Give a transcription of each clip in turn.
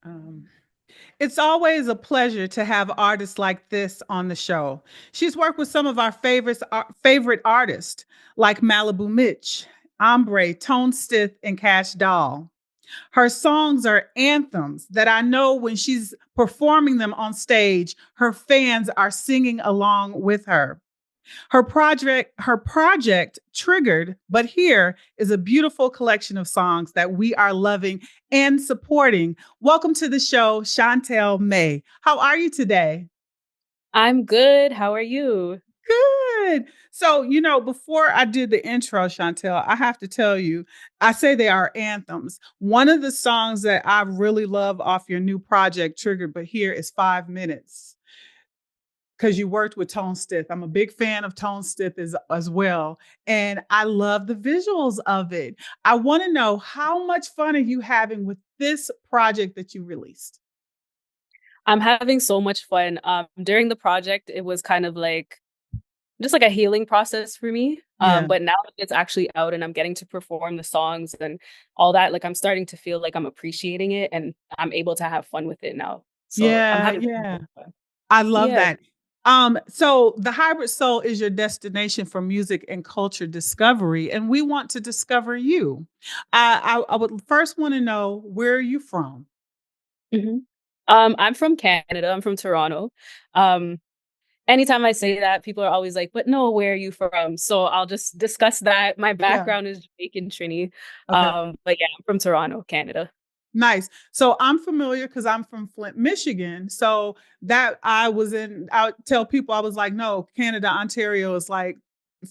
Um, it's always a pleasure to have artists like this on the show. She's worked with some of our favorite artists like Malibu Mitch, Ombre, Tone Stith, and Cash Doll. Her songs are anthems that I know when she's performing them on stage, her fans are singing along with her. Her project triggered, but here is a beautiful collection of songs that we are loving and supporting. Welcome to the show, Shantel May. How are you today? I'm good. How are you? Good. So, before I did the intro, Chantel, I have to tell you, I say they are anthems. One of the songs that I really love off your new project, Triggered But Here, is 5 Minutes because you worked with Tone Stith. I'm a big fan of Tone Stith as well. And I love the visuals of it. I want to know, how much fun are you having with this project that you released? I'm having so much fun. During the project, it was kind of like just like a healing process for me. Yeah. But now that it's actually out and I'm getting to perform the songs and all that, like I'm starting to feel like I'm appreciating it and I'm able to have fun with it now. So I'm Yeah. having Yeah. fun. I love Yeah. that. So the Hybrid Soul is your destination for music and culture discovery, and we want to discover you. I would first want to know, where are you from? hmm I'm from Canada. I'm from Toronto. Um, Anytime I say that, people are always like, "But no, where are you from?" So I'll just discuss that. My Yeah. background is Jamaican Trini. Okay. But yeah, I'm from Toronto, Canada. Nice. So I'm familiar because I'm from Flint, Michigan. So that I tell people, I was like, no, Canada, Ontario is like,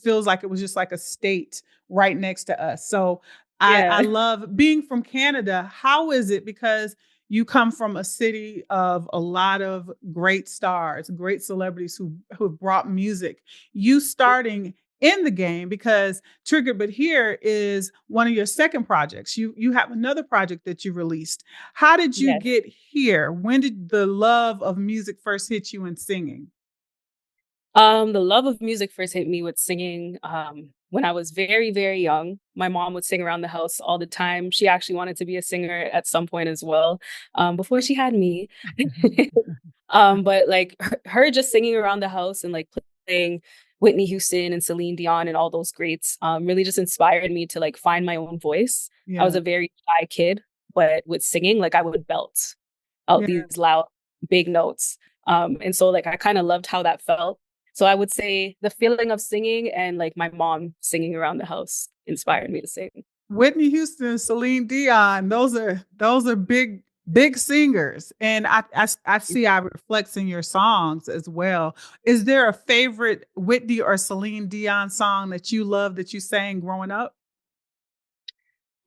feels like it was just like a state right next to us. So I Yeah. love being from Canada. How is it? Because you come from a city of a lot of great stars, great celebrities who have brought music. You starting in the game, because Triggered But Here is one of your second projects. You have another project that you released. How did you Yes. get here? When did the love of music first hit you in singing? The love of music first hit me with singing when I was very, very young. My mom would sing around the house all the time. She actually wanted to be a singer at some point as well, before she had me. But like her just singing around the house and like playing Whitney Houston and Celine Dion and all those greats really just inspired me to like find my own voice. I was Yeah. a very shy kid, but with singing, like I would belt out Yeah. these loud, big notes. And so like I kind of loved how that felt. So I would say the feeling of singing and like my mom singing around the house inspired me to sing. Whitney Houston, Celine Dion, those are big singers, and I see I reflects in your songs as well. Is there a favorite Whitney or Celine Dion song that you love that you sang growing up?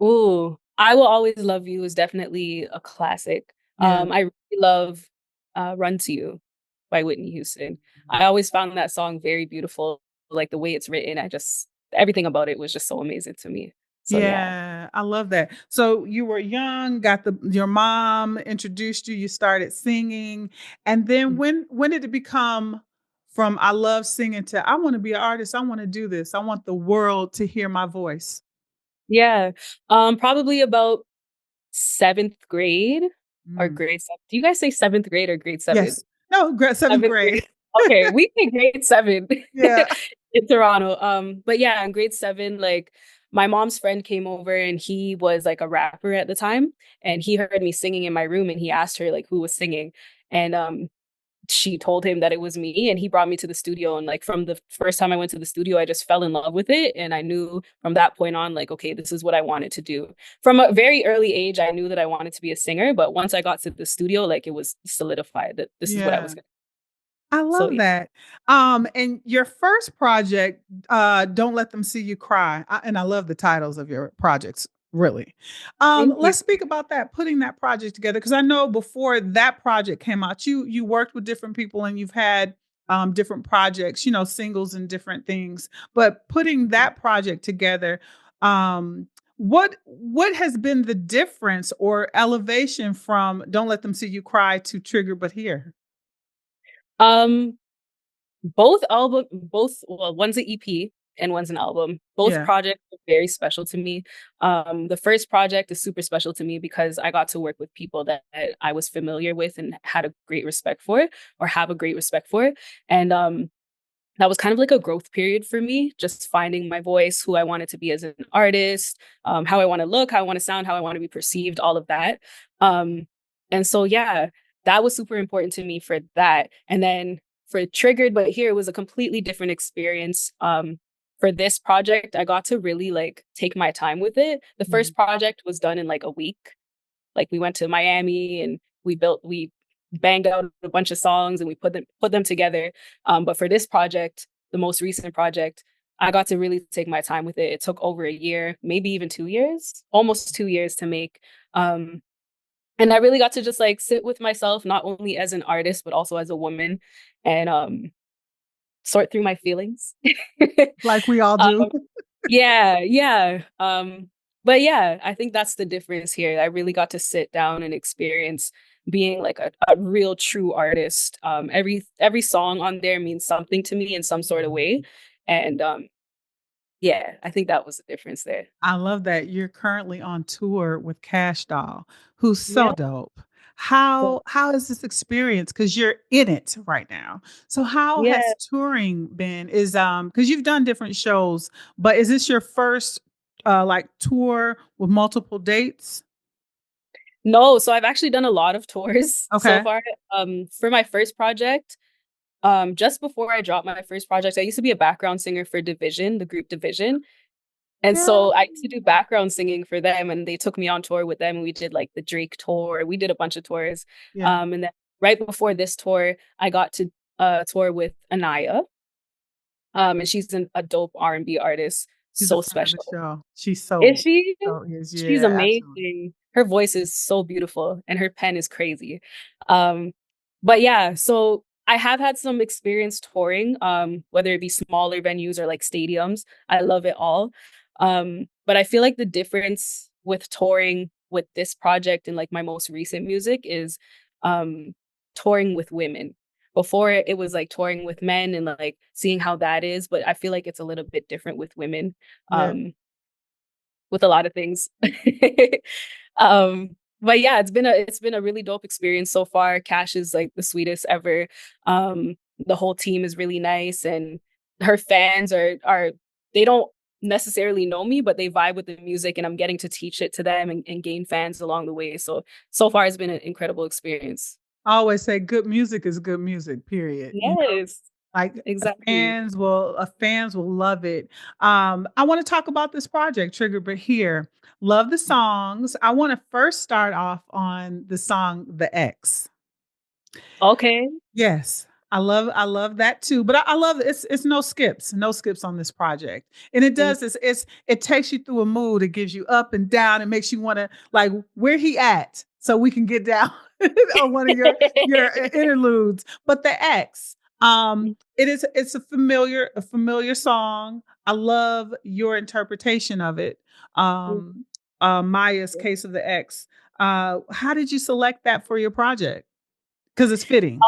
Ooh, I Will Always Love You is definitely a classic. Yeah. I really love Run to You by Whitney Houston. I always found that song very beautiful. Like the way it's written, everything about it was just so amazing to me. So yeah. Yeah, I love that. So you were young, got your mom introduced you, you started singing, and then when did it become from I love singing to I want to be an artist, I want to do this. I want the world to hear my voice. Yeah. Probably about seventh grade or Mm. grade seven. Do you guys say seventh grade or grade seven? Yes. No, seventh Seventh grade. grade. Okay, we say grade seven Yeah. in Toronto. But yeah, in grade seven, like my mom's friend came over and he was like a rapper at the time, and he heard me singing in my room and he asked her like who was singing, and she told him that it was me, and he brought me to the studio, and like from the first time I went to the studio, I just fell in love with it, and I knew from that point on like okay, this is what I wanted to do. From a very early age, I knew that I wanted to be a singer, but once I got to the studio, like it was solidified that this is what I Yeah. was going to. I So love yeah. that. And your first project, Don't Let Them See You Cry. And I love the titles of your projects, really. Thank you. Let's speak about that, putting that project together. Because I know before that project came out, you worked with different people and you've had different projects, singles and different things. But putting that project together, what has been the difference or elevation from Don't Let Them See You Cry to Trigger But Here? Um, both album, both well, one's an EP and one's an album. Both Yeah. projects are very special to me. The first project is super special to me because I got to work with people that I was familiar with and had a great respect for, or have a great respect for. And that was kind of like a growth period for me, just finding my voice, who I wanted to be as an artist, how I want to look, how I want to sound, how I want to be perceived, all of that. And so, yeah, that was super important to me for that. And then for Triggered, but here it was a completely different experience. For this project, I got to really like take my time with it. The Mhm. first project was done in like a week. Like we went to Miami and we banged out a bunch of songs and we put them together. But for this project, the most recent project, I got to really take my time with it. It took over a year, maybe even 2 years, almost 2 years to make. Um, and I really got to just like sit with myself, not only as an artist, but also as a woman, and sort through my feelings. Like we all um, do. yeah, yeah. But yeah, I think that's the difference here. I really got to sit down and experience being like a real true artist. Every song on there means something to me in some sort of way. And yeah, I think that was the difference there. I love that you're currently on tour with Cash Doll, who's so Yeah. dope. How is this experience? Because you're in it right now. So how Yeah. has touring been? Is because you've done different shows, but is this your first like tour with multiple dates? No, so I've actually done a lot of tours so Okay. far. For my first project, just before I dropped my first project, I used to be a background singer for Division, the group Division. And Yeah. so I used to do background singing for them, and they took me on tour with them. And we did like the Drake tour. We did a bunch of tours. Yeah. And then right before this tour, I got to tour with Anaya. And she's a dope R&B artist, She's a so friend of the special. show. She's Is so she? so is She's yeah, absolutely. amazing. Her voice is so beautiful and her pen is crazy. Um, but yeah, so I have had some experience touring, whether it be smaller venues or like stadiums. I love it all. But I feel like the difference with touring with this project and like my most recent music is um touring with women. Before it was like touring with men and like seeing how that is, but I feel like it's a little bit different with women. Yeah. With a lot of things. um, but yeah, it's been a really dope experience so far. Kash is like the sweetest ever. The whole team is really nice, and her fans are they don't necessarily know me, but they vibe with the music, and I'm getting to teach it to them and gain fans along the way. So far, it's been an incredible experience. I always say good music is good music, period. You know, Yes, like exactly. fans will love it. I want to talk about this project, Trigger, but here, love the songs. I want to first start off on the song The X. Okay. Yes. I love that too. But I love it's no skips on this project. And it Mhm. does this, it takes you through a mood. It gives you up and down. It makes you want to like where he at so we can get down on one of your interludes. But the X, it's a familiar song. I love your interpretation of it. Um Maya's Case of the X. How did you select that for your project? Because it's fitting.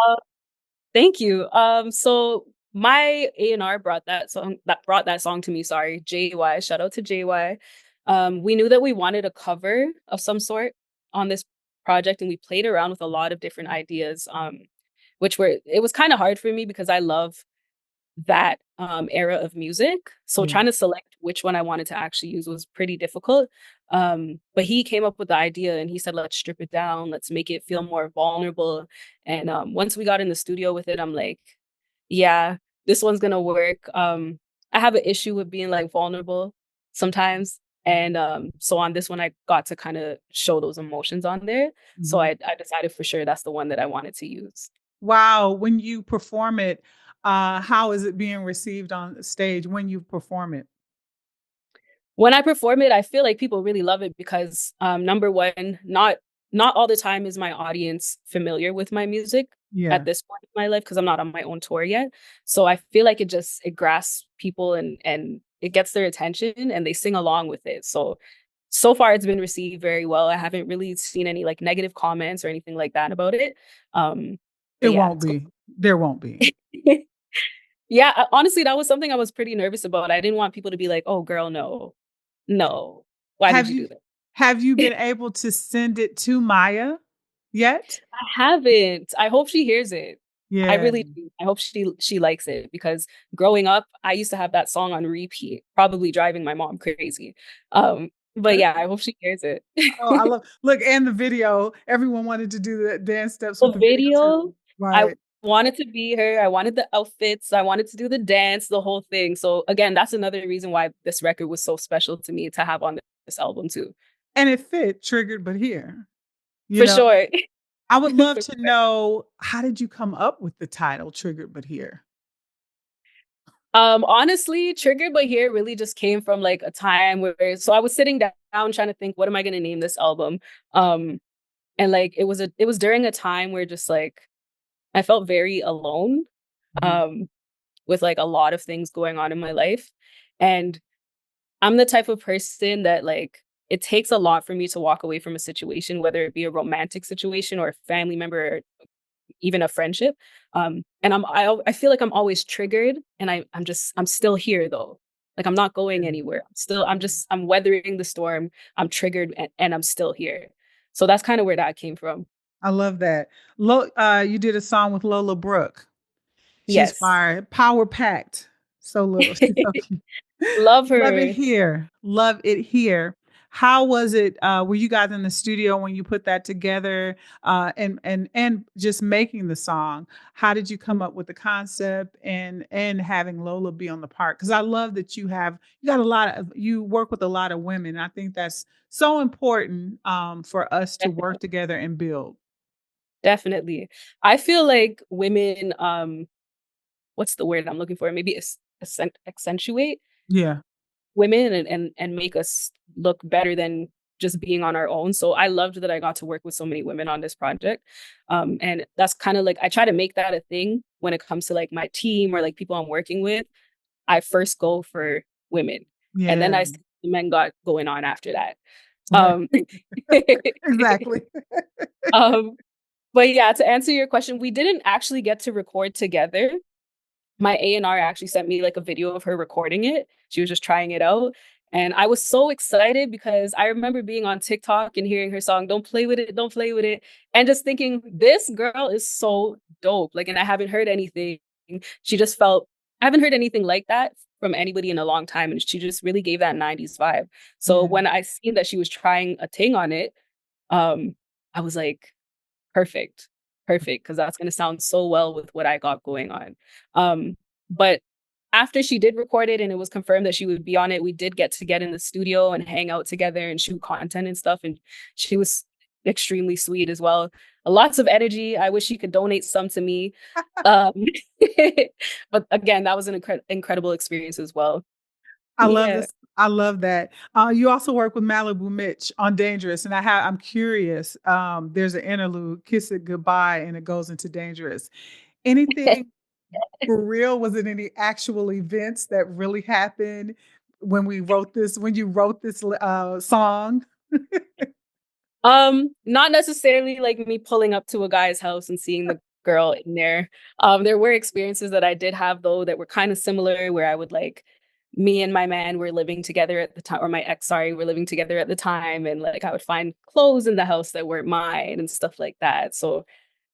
Thank you. So my A&R brought that song to me, sorry, JY. Shout out to JY. We knew that we wanted a cover of some sort on this project, and we played around with a lot of different ideas. It was kind of hard for me because I love that era of music. So Yeah. trying to select which one I wanted to actually use was pretty difficult. But he came up with the idea and he said, let's strip it down, let's make it feel more vulnerable. And once we got in the studio with it, I'm like, yeah, this one's gonna work. I have an issue with being like vulnerable sometimes. And so on this one, I got to kind of show those emotions on there. So Mhm. I decided for sure that's the one that I wanted to use. Wow, when you perform it, how is it being received on stage when you perform it? When I perform it, I feel like people really love it because number one, not all the time is my audience familiar with my music at Yeah, this point in my life because I'm not on my own tour yet. So I feel like it grasps people and it gets their attention and they sing along with it. So far it's been received very well. I haven't really seen any like negative comments or anything like that about it. it But yeah, won't it's cool. be. There won't be. Yeah, honestly, that was something I was pretty nervous about. I didn't want people to be like, "Oh, girl, no, no, why did Have you do you that?" have you been able to send it to Maya yet? I haven't. I hope she hears it. I Yeah. really do. I hope she likes it because growing up, I used to have that song on repeat, probably driving my mom crazy. But yeah, I hope she hears it. Oh, I love look, and the video, everyone wanted to do the dance steps with The the video video, too. I Right. wanted to be her. I wanted the outfits. I wanted to do the dance, the whole thing. So again, that's another reason why this record was so special to me to have on this album too. And it fit Triggered But Here, you For know? sure. I would love For to sure. know, how did you come up with the title Triggered But Here? Honestly, Triggered But Here really just came from like a time where so I was sitting down trying to think, what am I gonna name this album? Um, and like it was during a time where just like I felt very alone, Mhm. um, with like a lot of things going on in my life. And I'm the type of person that like it takes a lot for me to walk away from a situation, whether it be a romantic situation or a family member even a friendship. And I feel like I'm always triggered, and I'm still here though. Like I'm not going anywhere. I'm weathering the storm. I'm triggered, and I'm still here. So that's kind of where that came from. I love that. You did a song with Lola Brooke. She's Yes, fire, power packed. So little. She's so cute. love Love it her. here. Love it here. How was it? Were you guys in the studio when you put that together? And just making the song? How did you come up with the concept and having Lola be on the part? Because I love that you got a lot of you work with a lot of women. And I think that's so important for us to work together and build. Definitely. I feel like women, what's the word I'm looking for? Maybe accentuate Yeah. women and make us look better than just being on our own. So I loved that I got to work with so many women on this project. And that's kind of like I try to make that a thing when it comes to like my team or like people I'm working with. I first go for women. And then Yeah. I see the men got going on after that. Right. Um, Exactly. um, but yeah, to answer your question, we didn't actually get to record together. My A&R actually sent me like a video of her recording it. She was just trying it out. And I was so excited because I remember being on TikTok and hearing her song, Don't Play With It, Don't Play With It, and just thinking, this girl is so dope. Like, and I haven't heard anything. She just felt, I haven't heard anything like that from anybody in a long time. And she just really gave that 90s vibe. So Yeah. when I seen that she was trying a ting on it, um, I was like, perfect. Perfect. Because that's going to sound so well with what I got going on. But after she did record it and it was confirmed that she would be on it, we did get in the studio and hang out together and shoot content and stuff. And she was extremely sweet as well. Lots of energy. I wish she could donate some to me. Um, but again, that was an incredible experience as well. I love Yeah. this. I love that. You also work with Malibu Mitch on Dangerous, and I'm curious. There's an interlude, "Kiss It Goodbye," and it goes into Dangerous. Anything for real? Was it any actual events that really happened when you wrote this song? Not necessarily like me pulling up to a guy's house and seeing the girl in there. There were experiences that I did have though that were kind of similar where I would like me and my man were living together at the time, or my ex, sorry, were living together at the time, and like I would find clothes in the house that weren't mine and stuff like that. So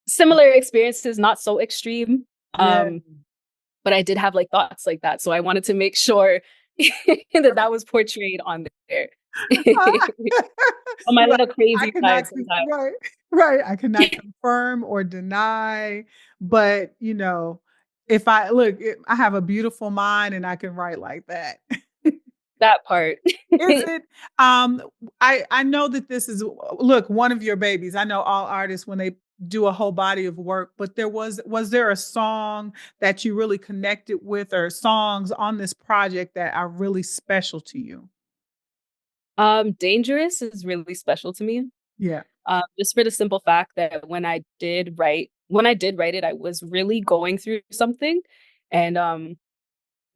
similar experiences, not so extreme. Yeah. But I did have like thoughts like that. So I wanted to make sure that that was portrayed on there. On my You're like, little I crazy cannot side sometimes. right, right. I cannot confirm or deny, but if I look, I have a beautiful mind and I can write like that. That part. Is it I know that this is look, one of your babies. I know all artists when they do a whole body of work, but was there a song that you really connected with or songs on this project that are really special to you? Dangerous is really special to me. Yeah. Just for the simple fact that when I did write it, I was really going through something. And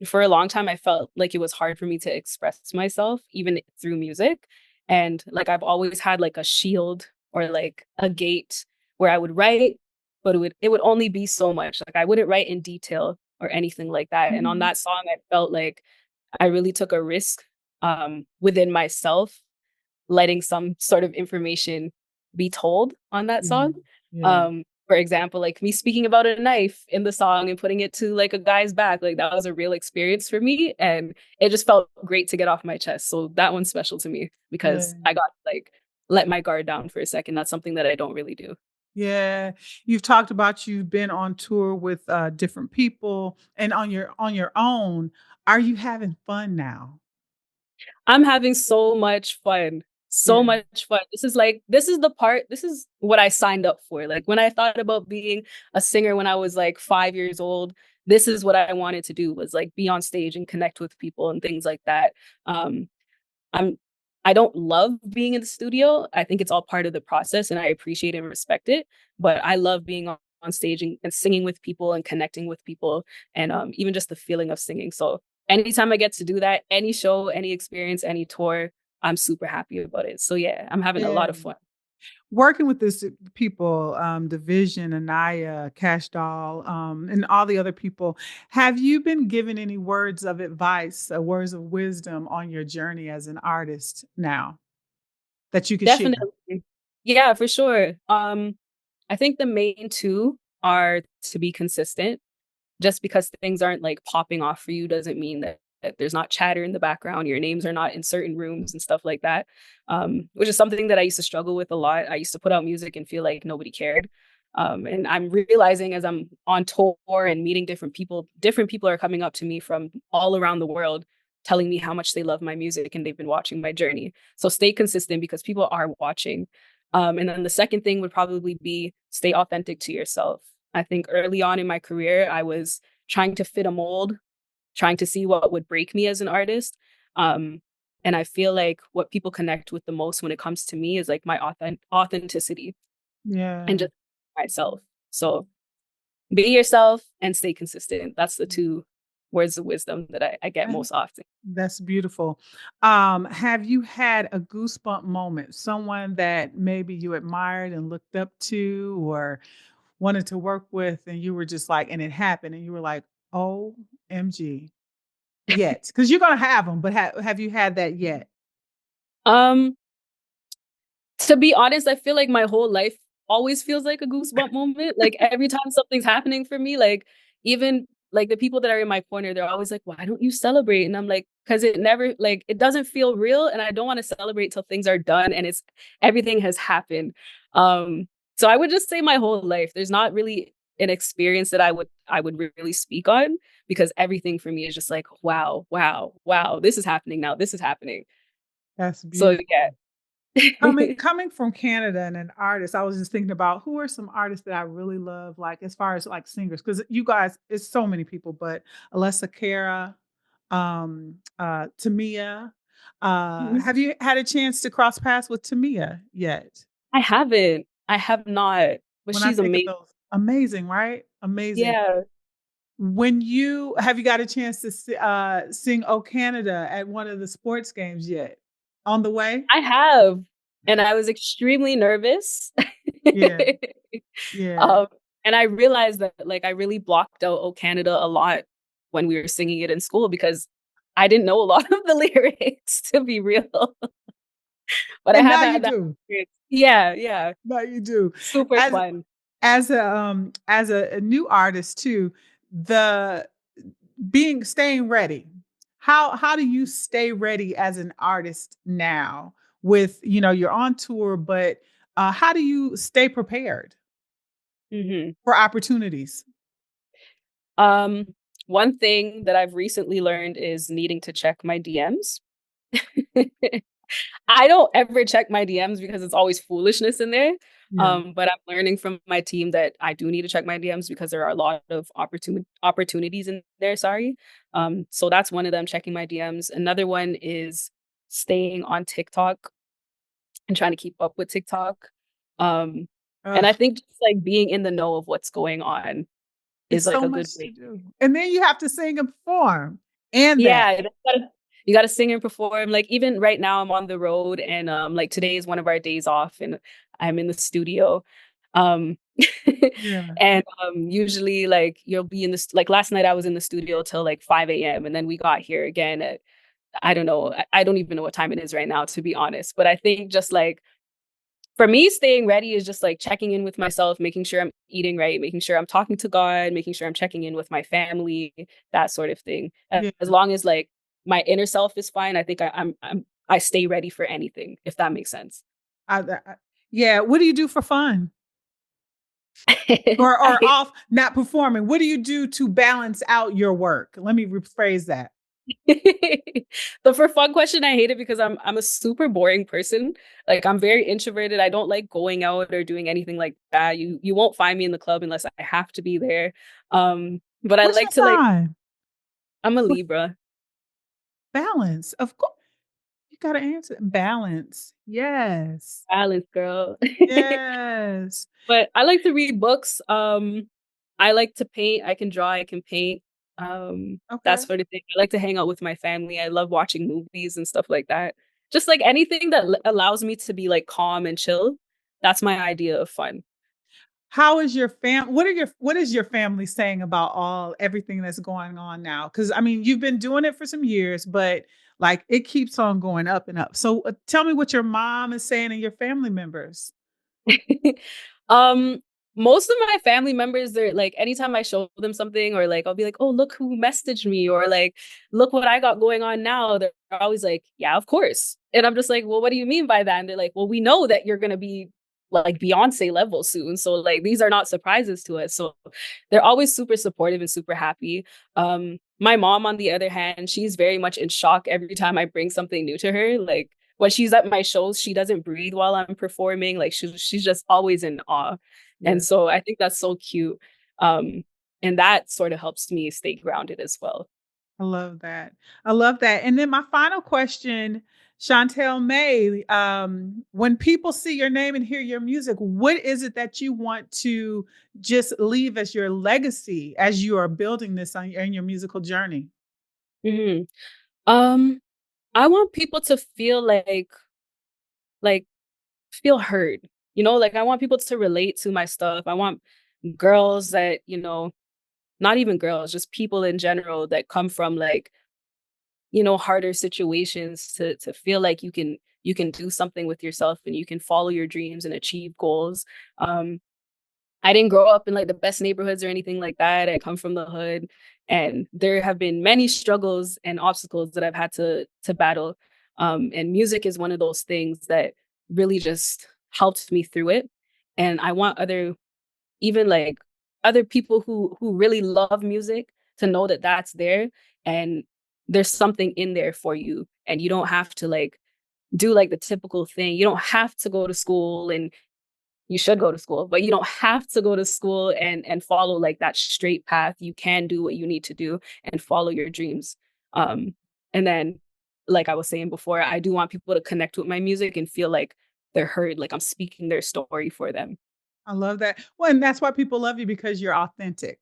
for a long time, I felt like it was hard for me to express myself, even through music. And like I've always had like a shield or like a gate where I would write, but it would only be so much. Like I wouldn't write in detail or anything like that. And on Mhm. that song, I felt like I really took a risk within myself, letting some sort of information be told on that Yeah. song. Yeah. For example, like me speaking about a knife in the song and putting it to like a guy's back, like that was a real experience for me. And it just felt great to get off my chest. So that one's special to me Yeah. because I got like let my guard down for a second. That's something that I don't really do. Yeah. You've talked about you've been on tour with, different people and on your own. Are you having fun now? I'm having so much fun. So Yeah. much fun. This is the part, this is what I signed up for. Like when I thought about being a singer when I was like 5 years old, this is what I wanted to do was like be on stage and connect with people and things like that. Um, I'm I don't love being in the studio. I think it's all part of the process and I appreciate and respect it. But I love being on stage and singing with people and connecting with people and even just the feeling of singing. So anytime I get to do that, any show, any experience, any tour, I'm super happy about it. So yeah, I'm having a Yeah. lot of fun. Working with this people, Division, Anaya, Cash Doll, and all the other people, have you been given any words of advice, words of wisdom on your journey as an artist now that you could share? Definitely. Yeah, for sure. I think the main two are to be consistent. Just because things aren't like popping off for you doesn't mean that there's not chatter in the background, your names are not in certain rooms and stuff like that. Which is something that I used to struggle with a lot. I used to put out music and feel like nobody cared. And I'm realizing as I'm on tour and meeting different people are coming up to me from all around the world telling me how much they love my music and they've been watching my journey. So stay consistent because people are watching. And then the second thing would probably be stay authentic to yourself. I think early on in my career, I was trying to fit a mold, trying to see what would break me as an artist. Um, and I feel like what people connect with the most when it comes to me is like my authenticity and Yeah. just myself. So be yourself and stay consistent. That's the two words of wisdom that I get And most often. that's beautiful. Have you had a goosebump moment? Someone that maybe you admired and looked up to or wanted to work with, and you were just like, and it happened, and you were like, OMG, yet? Because you're going to have them, but have you had that yet? Um, To be honest, I feel like my whole life always feels like a goosebump moment. Like every time something's happening for me, like even like the people that are in my corner, they're always like, "Why don't you celebrate?" And I'm like, "Cause it never like it doesn't feel real, and I don't want to celebrate till things are done and it's everything has happened." So I would just say my whole life. There's not really an experience that I would really speak on because everything for me is just like, wow, wow, wow, this is happening now. This is happening. That's So beautiful. yeah. Coming from Canada and an artist, I was just thinking about who are some artists that I really love, like as far as like singers, because you guys, it's so many people, but Alessa Cara, Tamia. Have you had a chance to cross paths with Tamia yet? I haven't. I have not, but When I she's think of amazing. those, amazing, right? Amazing. Yeah, When you have you got a chance to sing "Oh Canada" at one of the sports games yet? On the way? I have. And I was extremely nervous. Yeah, yeah. um, and I realized that like I really blocked out "Oh Canada" a lot when we were singing it in school because I didn't know a lot of the lyrics to be real. But I And have now you had that do. experience. Yeah, yeah. Now you do. Super As fun. as a new artist too, the being staying ready. How do you stay ready as an artist now with, you're on tour, but how do you stay prepared hmm for opportunities? Um, One thing that I've recently learned is needing to check my DMs. I don't ever check my DMs because it's always foolishness in there. Yeah. But I'm learning from my team that I do need to check my DMs because there are a lot of opportunities in there. Sorry. So that's one of them, checking my DMs. Another one is staying on TikTok and trying to keep up with TikTok. Um, and I Ugh, think just like being in the know of what's going on is it's like so a good much to way. do. And then you have to sing and perform and that. Yeah, you gotta sing and perform. Like even right now I'm on the road and like today is one of our days off and I'm in the studio. Um, Yeah. and usually like you'll be in this like last night I was in the studio till like 5 a.m. and then we got here again at I don't know, I don't even know what time it is right now to be honest. But I think just like for me, staying ready is just like checking in with myself, making sure I'm eating right, making sure I'm talking to God, making sure I'm checking in with my family, that sort of thing. Yeah. As long as like my inner self is fine, I think I stay ready for anything, if that makes sense. I yeah. What do you do for fun? Or I off not performing? What do you do to balance out your work? Let me rephrase that. the for fun question, I hate it because I'm a super boring person. Like I'm very introverted. I don't like going out or doing anything like that. You won't find me in the club unless I have to be there. But I What's like your to like sign? I'm a What Libra. balance? Of course, you gotta answer balance. Yes. Balance girl. Yes. But I like to read books. I like to paint. I can draw, I can paint. That Okay. sort of thing. I like to hang out with my family. I love watching movies and stuff like that. Just like anything that allows me to be like calm and chill. That's my idea of fun. How is your what is your family saying about all everything that's going on now? Because I mean, you've been doing it for some years, but like it keeps on going up and up. So tell me what your mom is saying and your family members. um, most of my family members, they're like, anytime I show them something, or like, I'll be like, oh, look who messaged me, or like, look what I got going on now. They're always like, yeah, of course. And I'm just like, well, what do you mean by that? And they're like, well, we know that you're going to be like Beyonce level soon. So like, these are not surprises to us. So they're always super supportive and super happy. My mom, on the other hand, she's very much in shock every time I bring something new to her. Like, when she's at my shows, she doesn't breathe while I'm performing. Like she's just always in awe. And Yeah. so I think that's so cute. Um, and that sort of helps me stay grounded as well. I love that. I love that. And then my final question, Shantel May, when people see your name and hear your music, what is it that you want to just leave as your legacy as you are building this on your musical journey? Mhm. Um, I want people to feel like feel heard. You know, like I want people to relate to my stuff. I want girls that, not even girls, just people in general that come from like harder situations to feel like you can do something with yourself and you can follow your dreams and achieve goals. I didn't grow up in like the best neighborhoods or anything like that. I come from the hood, and there have been many struggles and obstacles that I've had to battle. And music is one of those things that really just helped me through it. And I want even like other people who really love music to know that that's there, and there's something in there for you, and you don't have to like do like the typical thing. You don't have to go to school, and you should go to school, but you don't have to go to school and follow like that straight path. You can do what you need to do and follow your dreams. um and then, like I was saying before, I do want people to connect with my music and feel like they're heard, like I'm speaking their story for them. I love that. Well, and that's why people love you because you're authentic.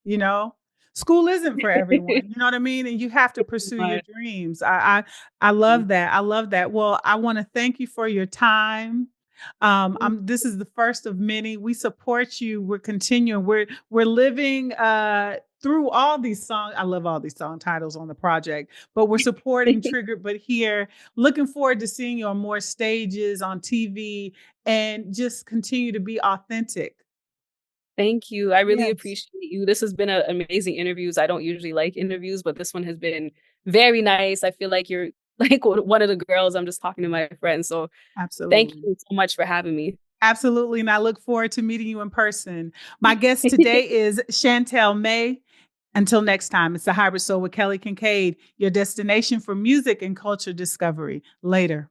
You know, school isn't for everyone. You know what I mean? And you have to pursue your But dreams. I love that. I love that. Well, I want to thank you for your time. This is the first of many. We support you. We're continuing. We're living through all these songs. I love all these song titles on the project, but we're supporting Triggered But Here. Looking forward to seeing you on more stages, on TV, and just continue to be authentic. thank you. I really Yes, appreciate you. This has been an amazing interviews. I don't usually like interviews, but this one has been very nice. I feel like you're like one of the girls I'm just talking to my friends. So thank absolutely. you so much for having me. Absolutely. And I look forward to meeting you in person. My guest today is Shantel May. Until next time, it's the Hybrid Soul with Kelly Kinkaid, your destination for music and culture discovery. Later.